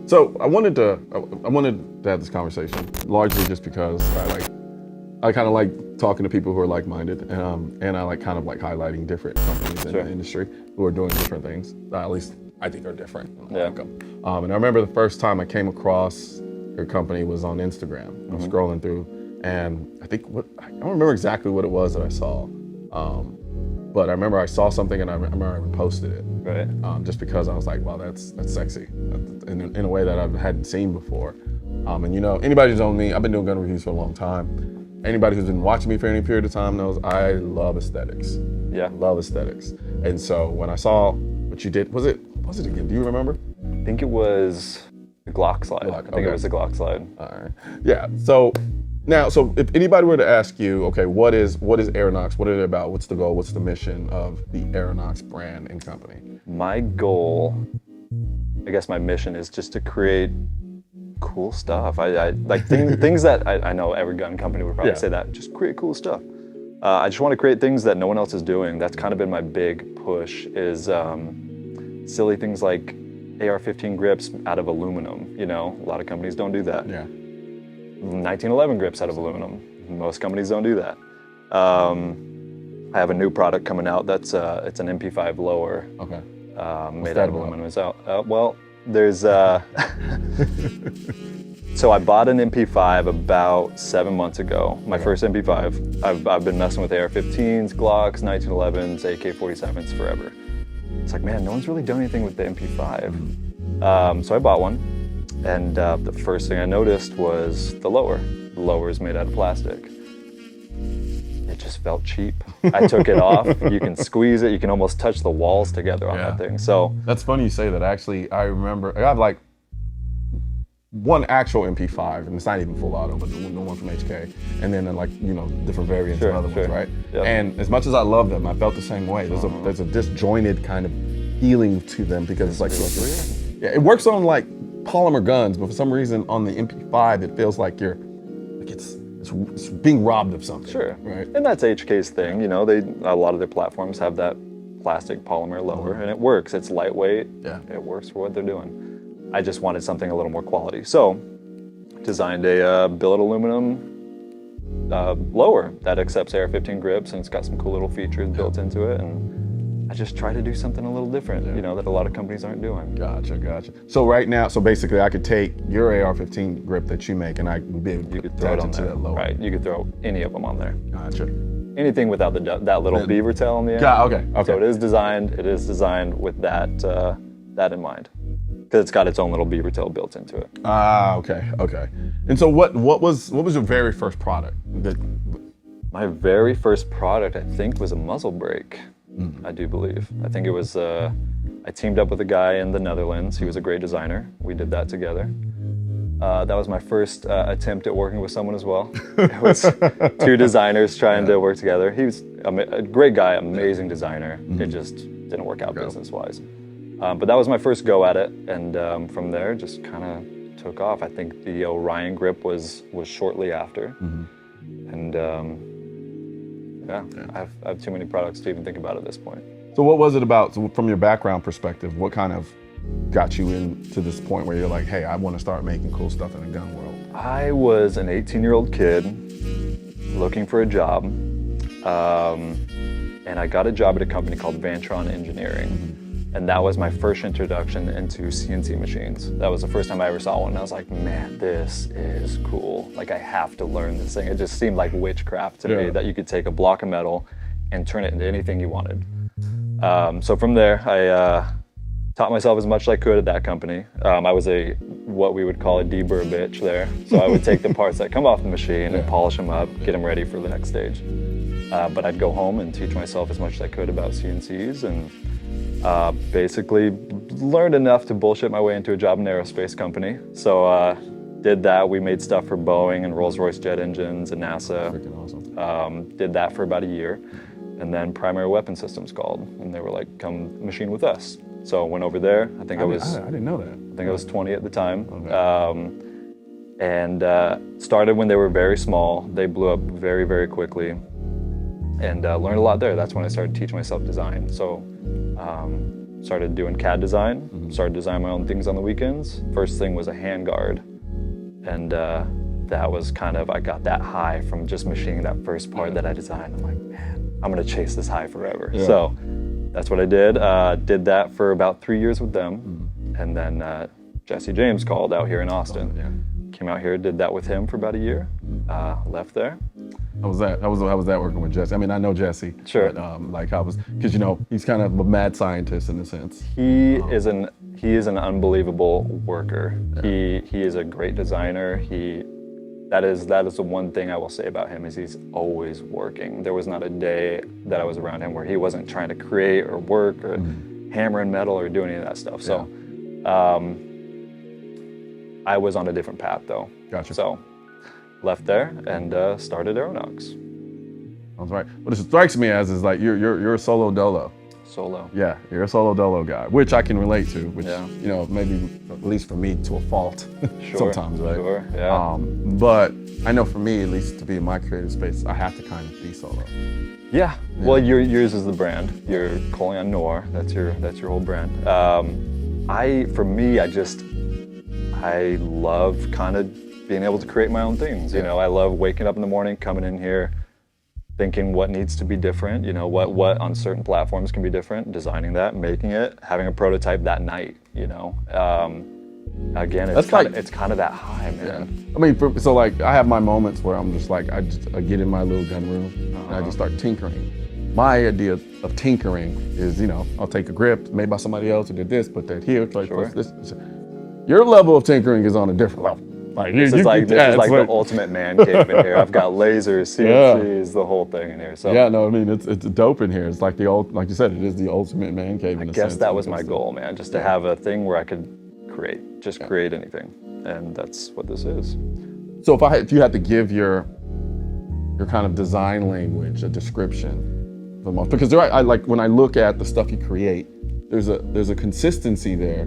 So I wanted to have this conversation largely just because I kind of like talking to people who are like-minded, and I like kind of like highlighting different companies in the industry who are doing different things. At least I think are different. I like them. And I remember the first time I came across your company was on Instagram. I was scrolling through, and I don't remember exactly what it was that I saw, but I remember I saw something and I remember I posted it. Right. Just because I was like, wow, that's sexy in a way that I hadn't seen before. And you know, anybody who's known me, I've been doing gun reviews for a long time. Anybody who's been watching me for any period of time knows I love aesthetics. Yeah. Love aesthetics. And so when I saw what you did, what was it again? Do you remember? I think it was the Glock slide. I think it was the Glock slide. All right. Yeah. So now, if anybody were to ask you, okay, what is AeroKnox? What are they about? What's the goal? What's the mission of the AeroKnox brand and company? My goal, I guess my mission is just to create cool stuff. I like things that I know every gun company would probably say that. Just create cool stuff. I just want to create things that no one else is doing. That's kind of been my big push is silly things like AR-15 grips out of aluminum. You know, a lot of companies don't do that. Yeah. 1911 grips out of aluminum. Most companies don't do that. I have a new product coming out that's it's an MP5 lower. Okay. Made out of aluminum. It's out. Well, there's so I bought an MP5 about 7 months ago. My first MP5. I've been messing with AR-15s, Glocks, 1911s, AK-47s forever. It's like, man, no one's really done anything with the MP5. So I bought one, and the first thing I noticed was the lower. The lower is made out of plastic. It just felt cheap. I took it off. You can squeeze it. You can almost touch the walls together on that thing. So that's funny you say that. Actually, I remember I have like one actual MP5, and it's not even full auto, but the one from HK, and then like different variants and other ones, right? Yep. And as much as I love them, I felt the same way. There's a disjointed kind of feeling to them because it's like it works on like polymer guns, but for some reason on the MP5 it feels like it's being robbed of something. Sure. Right. And that's HK's thing. You know, a lot of their platforms have that plastic polymer lower, and it works. It's lightweight. Yeah. It works for what they're doing. I just wanted something a little more quality, so designed a billet aluminum lower that accepts AR-15 grips, and it's got some cool little features built into it. And I just try to do something a little different, that a lot of companies aren't doing. Gotcha. So right now, basically I could take your AR-15 grip that you make and I could be able to throw it on to there. that lower. Right, you could throw any of them on there. Gotcha. Anything without that little beaver tail on the end. Okay. So it is designed with that in mind. Because it's got its own little beaver tail built into it. Okay. And so what was your very first product? My very first product, I think, was a muzzle brake. I do believe. I think it was, I teamed up with a guy in the Netherlands. He was a great designer. We did that together. That was my first attempt at working with someone as well. It was two designers trying to work together. He was a great guy, amazing designer. It just didn't work out business-wise. But that was my first go at it, and from there, just kind of took off. I think the Orion grip was shortly after, and I have too many products to even think about at this point. So what was it about, from your background perspective, what kind of got you into this point where you're like, hey, I want to start making cool stuff in the gun world? I was an 18-year-old kid looking for a job, and I got a job at a company called Vantron Engineering. And that was my first introduction into CNC machines. That was the first time I ever saw one. And I was like, man, this is cool. Like, I have to learn this thing. It just seemed like witchcraft to me that you could take a block of metal and turn it into anything you wanted. So from there, I taught myself as much as I could at that company. I was what we would call a deburr bitch there. So I would take the parts that come off the machine and polish them up, get them ready for the next stage. But I'd go home and teach myself as much as I could about CNCs, and basically learned enough to bullshit my way into a job in an aerospace company. So did that. We made stuff for Boeing and Rolls-Royce jet engines and NASA. Freaking awesome. Did that for about a year. And then Primary Weapon Systems called, and they were like, come machine with us. So I went over there. I didn't know that. I think I was 20 at the time. Okay. And started when they were very small. They blew up very, very quickly. And learned a lot there. That's when I started teaching myself design. So started doing CAD design, started designing my own things on the weekends. First thing was a handguard. And that was kind of, I got that high from just machining that first part that I designed. I'm like, man, I'm gonna chase this high forever. Yeah. So that's what I did. Did that for about 3 years with them. And then Jesse James called out here in Austin. Came out here, did that with him for about a year, left there. How was that? How was that working with Jesse? I mean, I know Jesse. Sure. But, like, how was, because, you know, he's kind of a mad scientist in a sense. He is an unbelievable worker. Yeah. He is a great designer. That is the one thing I will say about him is he's always working. There was not a day that I was around him where he wasn't trying to create or work or hammer and metal or do any of that stuff. So I was on a different path though. Gotcha. So left there and started AeroKnox. That's right. What it strikes me as is like you're a solo dolo. Solo. Yeah, you're a solo dolo guy, which I can relate to, which, Yeah. you know, maybe at least for me to a fault sometimes, right? Sure, yeah. But I know for me, at least to be in my creative space, I have to kind of be solo. Yeah. Well, yours is the brand. Your Colion Noir. That's your whole brand. For me, I love kind of being able to create my own things. You know, I love waking up in the morning, coming in here, thinking what needs to be different. You know, what on certain platforms can be different. Designing that, making it, having a prototype that night. You know. Again, it's kind of that high, man. Yeah. I mean, so like I have my moments where I'm just like I get in my little gun room and I just start tinkering. My idea of tinkering is, you know, I'll take a grip made by somebody else who did this, put that here, try to put this. Your level of tinkering is on a different level. Like This is like the ultimate man cave in here. I've got lasers, CNCs, the whole thing in here. So yeah, no, I mean it's dope in here. It's like like you said, it is the ultimate man cave. I guess that was my goal, man, just to have a thing where I could create anything, and that's what this is. So if you had to give your kind of design language a description, because I like when I look at the stuff you create, there's a consistency there.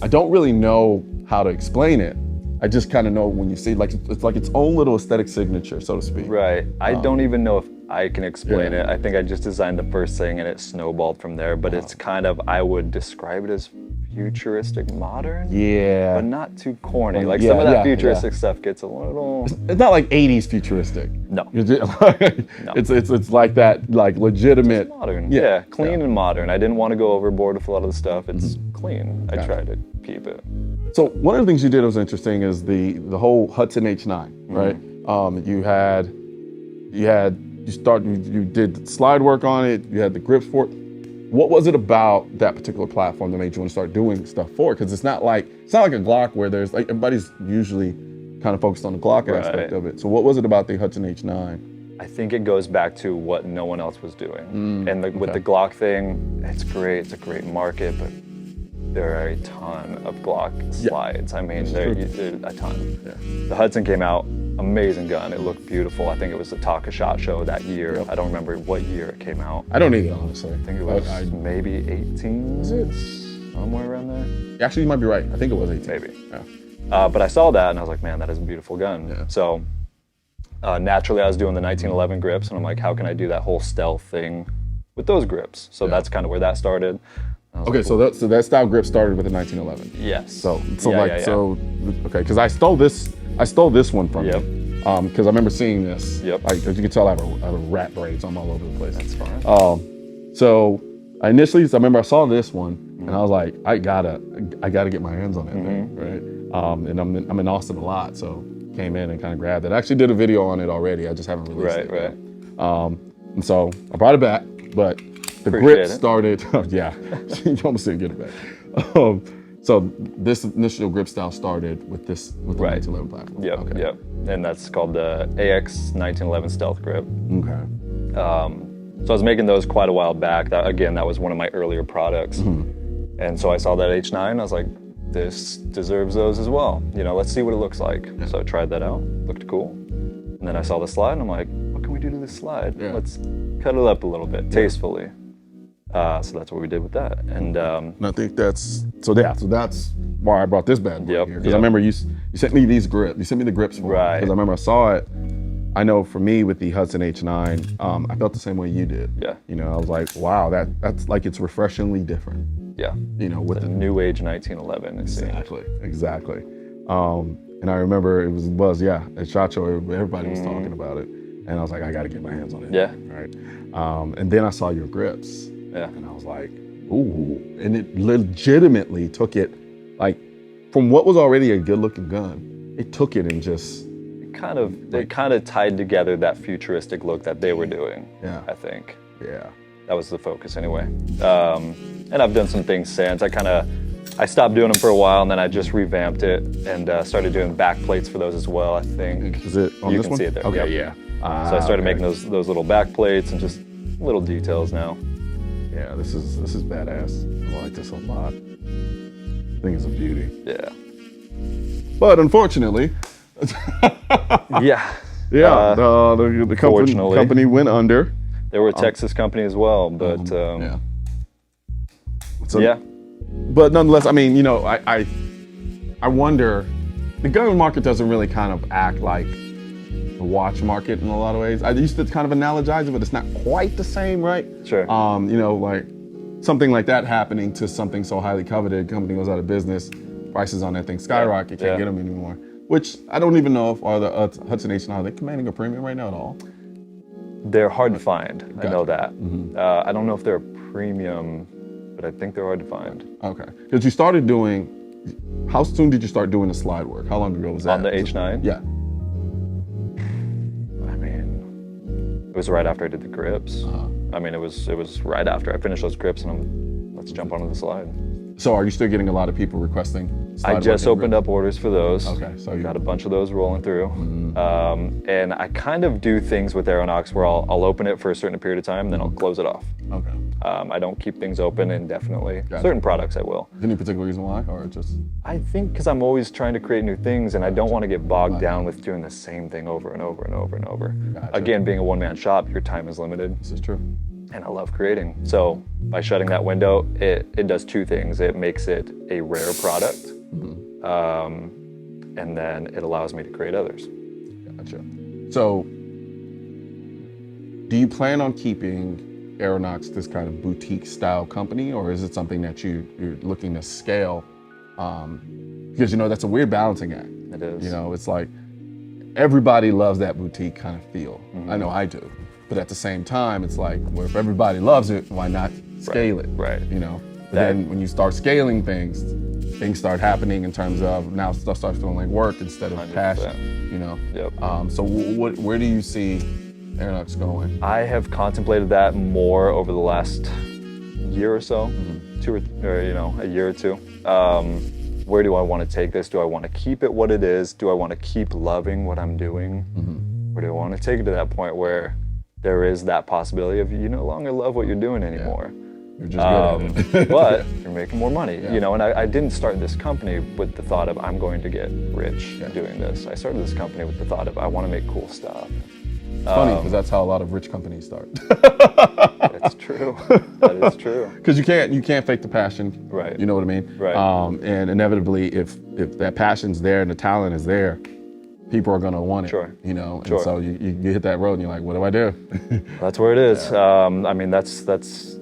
I don't really know how to explain it. I just kind of know when you see, like it's like its own little aesthetic signature, so to speak. Right. I don't even know if I can explain it. I think I just designed the first thing and it snowballed from there. But it's kind of, I would describe it as futuristic modern. Yeah. But not too corny. Like some of that futuristic stuff gets a little. It's not like 80s futuristic. No. It's like that, like legitimate. It's modern. Yeah. Clean and modern. I didn't want to go overboard with a lot of the stuff. It's clean. I tried to keep it. So one of the things you did that was interesting is the whole Hudson H9, right? You did slide work on it. You had the grips for it. What was it about that particular platform that made you want to start doing stuff for it? Because it's not like a Glock where there's like everybody's usually kind of focused on the Glock aspect of it. So what was it about the Hudson H9? I think it goes back to what no one else was doing. With the Glock thing, it's great. It's a great market, but there are a ton of Glock slides. I mean, there a ton. Yeah. The Hudson came out, amazing gun. It looked beautiful. I think it was the Taka Shot Show that year. Yep. I don't remember what year it came out. I don't either, honestly. I think it was maybe 18. Is it? Somewhere around there. Actually, you might be right. I think it was 18. Maybe. Yeah. But I saw that and I was like, man, that is a beautiful gun. Yeah. So naturally, I was doing the 1911 grips, and I'm like, how can I do that whole stealth thing with those grips? So that's kind of where that started. Okay, so that style grip started with the 1911. Yes. Okay, because I stole this one from you. Because I remember seeing this. Yep. As you can tell, I have rat braids. I'm all over the place. That's fine. So I remember I saw this one, and I was like, I gotta get my hands on that thing, right? And I'm in Austin a lot, so came in and kind of grabbed it. I actually did a video on it already. I just haven't released it. Right. And so I brought it back, but the grip started. Yeah, you almost didn't get it back. So this initial grip style started with the 1911 platform. Yep. And that's called the AX 1911 Stealth Grip. Okay. So I was making those quite a while back. That was one of my earlier products. And so I saw that H9. I was like, this deserves those as well. You know, let's see what it looks like. Yeah. So I tried that out. Looked cool. And then I saw the slide, and I'm like, what can we do to this slide? Yeah. Let's cut it up a little bit, tastefully. So that's what we did with that. And I think that's why I brought this bad boy here. Because I remember you sent me these grips. You sent me the grips for it. Because I remember I saw it, I know for me with the Hudson H9, I felt the same way you did. Yeah. You know, I was like, wow, that's like, it's refreshingly different. Yeah. You know, with the new age 1911. Exactly. And I remember it was at SHOT Show, everybody was talking about it. And I was like, I got to get my hands on it. Yeah. Right. And then I saw your grips. Yeah. And I was like, ooh. And it legitimately took it, like, from what was already a good looking gun, it took it and just... They kind of tied together that futuristic look that they were doing. Yeah. I think. Yeah. That was the focus anyway. And I've done some things since. I stopped doing them for a while, and then I just revamped it and started doing back plates for those as well, I think. Is it on you this can one? see it there. Okay, yep. yeah. So I started making those little back plates and just little details now. Yeah, this is badass. I like this a lot. I think it's a beauty. Yeah. But unfortunately, yeah. The company went under. They were a Texas company as well, but yeah. Yeah. But nonetheless, I mean, you know, I wonder, the gun market doesn't really kind of act like the watch market in a lot of ways. I used to kind of analogize it, but it's not quite the same, right? Sure. You know, like something like that happening to something so highly coveted, company goes out of business, prices on that thing skyrocket, can't get them anymore. Which I don't even know if are the Hudson H9, are they commanding a premium right now at all? They're hard to find. Gotcha. I know that. I don't know if they're a premium, but I think they're hard to find. Okay. Because you started doing, how soon did you start doing the slide work? How long ago was that? On the H9? Yeah. I mean, it was right after I did the grips. I mean, it was right after I finished those grips, and let's jump onto the slide. So are you still getting a lot of people requesting slide I just work and opened up orders for those. Okay, so you got a bunch of those rolling through. And I kind of do things with AeroKnox where I'll open it for a certain period of time, then I'll close it off. Okay. I don't keep things open indefinitely. Gotcha. Certain products I will. Any particular reason why, or just? I think because I'm always trying to create new things, and I don't want to get bogged down with doing the same thing over and over and over and over. Gotcha. Again, being a one-man shop, your time is limited. This is true. And I love creating. So by shutting that window, it does two things. It makes it a rare product, and then it allows me to create others. Gotcha. So do you plan on keeping AeroKnox this kind of boutique style company, or is it something that you're looking to scale? Because, you know, that's a weird balancing act. It is. You know, it's like everybody loves that boutique kind of feel. I know I do. But at the same time, it's like, well, if everybody loves it, why not scale it? Right. You know, but then when you start scaling things start happening in terms of now stuff starts feeling like work instead of 100%. passion. You know. Yep. So where do you see AeroKnox going? I have contemplated that more over the last year or so, a year or two. Where do I want to take this? Do I want to keep it what it is? Do I want to keep loving what I'm doing? Or do I want to take it to that point where there is that possibility of you no longer love what you're doing anymore? You're just good at it. But you're making more money, you know, and I didn't start this company with the thought of I'm going to get rich doing this. I started this company with the thought of I want to make cool stuff. It's funny because that's how a lot of rich companies start. It's true. That is true. Because you can't fake the passion. Right. You know what I mean? Right. And inevitably, if that passion's there and the talent is there, people are gonna want it. Sure. You know. And Sure. so you hit that road and you're like, what do I do? That's where it is. I mean, that's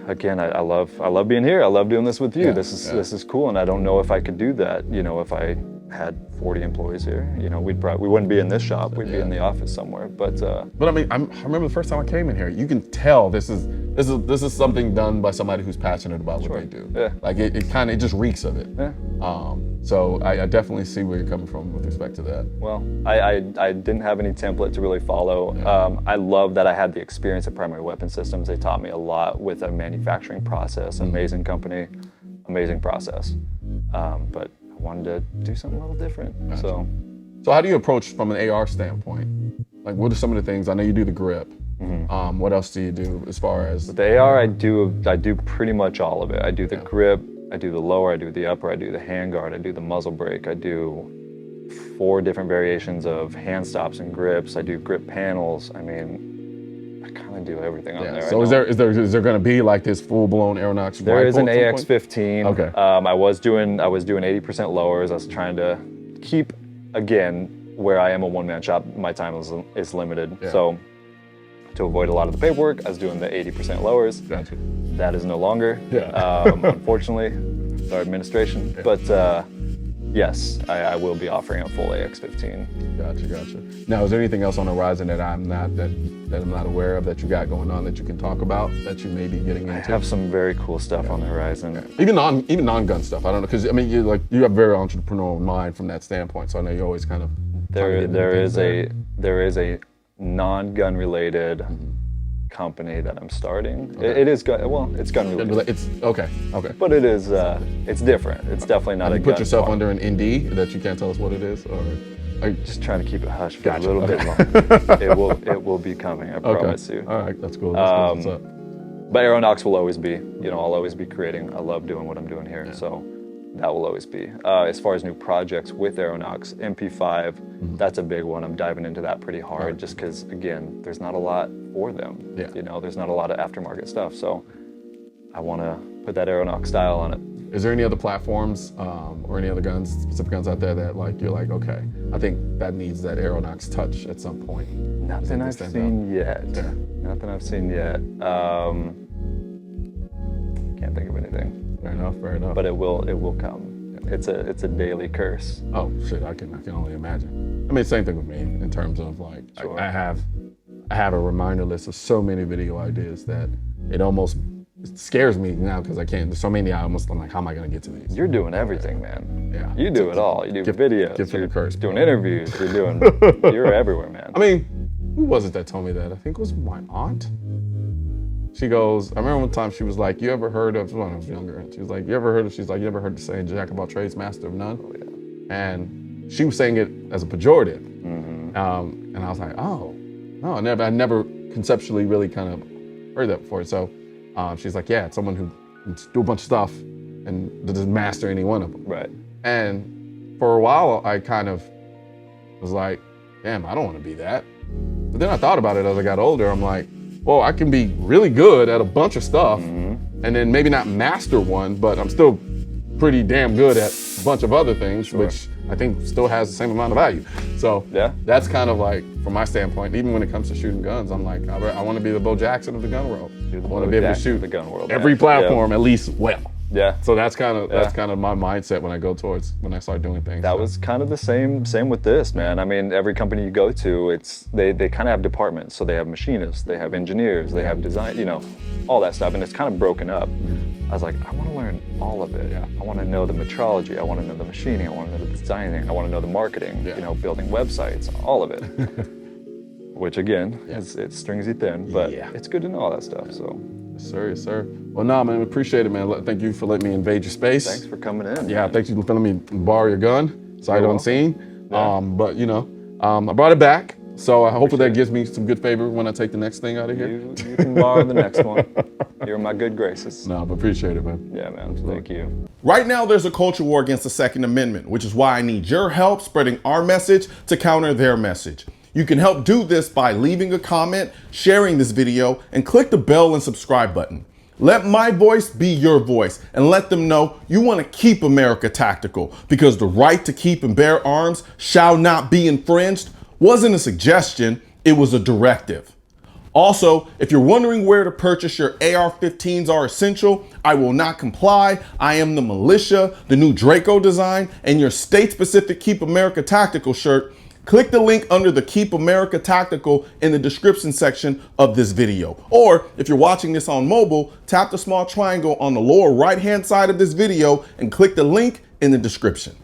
again, I love being here. I love doing this with you. Yeah, This is cool, and I don't know if I could do that. You know, if I had 40 employees here, you know, we wouldn't be in this shop. We'd be in the office somewhere. But I mean, I remember the first time I came in here. You can tell this is something done by somebody who's passionate about what they do. Yeah. Like it just reeks of it. Yeah. So I definitely see where you're coming from with respect to that. Well, I didn't have any template to really follow. I love that I had the experience at Primary Weapon Systems. They taught me a lot with a manufacturing process. Amazing company, amazing process. But I wanted to do something a little different. Gotcha. So how do you approach from an AR standpoint? Like, what are some of the things? I know you do the grip. What else do you do as far as? With the AR, I do pretty much all of it. I do the grip, I do the lower, I do the upper, I do the handguard, I do the muzzle brake, I do 4 different variations of hand stops and grips, I do grip panels. I mean, I kind of do everything on there. So is there going to be like this full blown AeroKnox? There is an rifle at some point? AX-15. Okay. I was doing 80% lowers. I was trying to keep, again, where I am a one-man shop, my time is limited. Yeah. So to avoid a lot of the paperwork, I was doing the 80% lowers. Gotcha. That is no longer, Yeah. unfortunately, our administration. Yeah. But yes, I will be offering a full AX15. Gotcha. Now, is there anything else on the horizon that I'm not aware of that you got going on that you can talk about that you may be getting into? I have some very cool stuff on the horizon. Even non-gun stuff. I don't know, because I mean, you have a very entrepreneurial mind from that standpoint. So I know you always kind of There is a non-gun related company that I'm starting. Okay. It is it's gun related. It's okay. But it is it's different. It's definitely not Have a you put gun yourself farm. under an ND that you can't tell us what it is, or are you Just trying to keep it hush for Gotcha. a little bit longer. It will be coming. I promise you. All right, that's cool. That's cool. What's up? But AeroKnox will always be. I'll always be creating. I love doing what I'm doing here, so that will always be. As far as new projects with AeroKnox, MP5, that's a big one. I'm diving into that pretty hard, just because again, there's not a lot for them. Yeah. There's not a lot of aftermarket stuff, so I want to put that AeroKnox style on it. Is there any other platforms or any other specific guns out there that you're like, okay, I think that needs that AeroKnox touch at some point? Nothing I've seen yet. Yeah. Nothing I've seen yet. Can't think of anything. Fair enough. But it will come. Yeah. It's a daily curse. Oh shit, I can only imagine. I mean, same thing with me in terms of Sure. I have a reminder list of so many video ideas that it almost scares me now because I can't. There's so many. I'm like, how am I gonna get to these? You're doing everything, man. Yeah. You do it all. You do videos. gift and a curse, doing bro. interviews. You're everywhere, man. I mean, who was it that told me that? I think it was my aunt. She goes, I remember one time she was like, you ever heard of, when I was younger, she was like, you ever heard the saying, jack of all trades, master of none? Oh, yeah. And she was saying it as a pejorative. And I was like, oh, no, I never conceptually really kind of heard that before. So she's like, yeah, it's someone who can do a bunch of stuff and doesn't master any one of them. Right. And for a while, I kind of was like, damn, I don't want to be that. But then I thought about it as I got older. I'm like, well, I can be really good at a bunch of stuff and then maybe not master one, but I'm still pretty damn good at a bunch of other things, which I think still has the same amount of value. So Yeah. that's kind of like, from my standpoint, even when it comes to shooting guns, I'm like, I want to be the Bo Jackson of the gun world. I want to be able to shoot the gun world. every man. platform at least well. Yeah. So that's kind of my mindset when I start doing things. That was kind of the same with this, man. I mean, every company you go to, they kind of have departments. So they have machinists, they have engineers, they have design, all that stuff, and it's kind of broken up. I was like, I want to learn all of it. Yeah. I want to know the metrology, I want to know the machining, I want to know the designing, I want to know the marketing, building websites, all of it. Which again, it strings you thin, but it's good to know all that stuff. So. Yes, sir. Well, nah, man, we appreciate it, man. Thank you for letting me invade your space. Thanks for coming in. Yeah, man. thank you for letting me borrow your gun, sight You're unseen. Yeah. But I brought it back, so hopefully that gives me some good favor when I take the next thing out of here. You can borrow the next one. You're in my good graces. No, but appreciate it, man. Yeah, man. Thank you. Right now, there's a culture war against the Second Amendment, which is why I need your help spreading our message to counter their message. You can help do this by leaving a comment, sharing this video, and click the bell and subscribe button. Let my voice be your voice and let them know you want to keep America tactical, because the right to keep and bear arms shall not be infringed wasn't a suggestion, it was a directive. Also, if you're wondering where to purchase your AR-15s are essential, I will not comply. I am the militia, the new Draco design, and your state-specific Keep America Tactical shirt. Click the link under the Keep America Tactical in the description section of this video. Or if you're watching this on mobile, tap the small triangle on the lower right-hand side of this video and click the link in the description.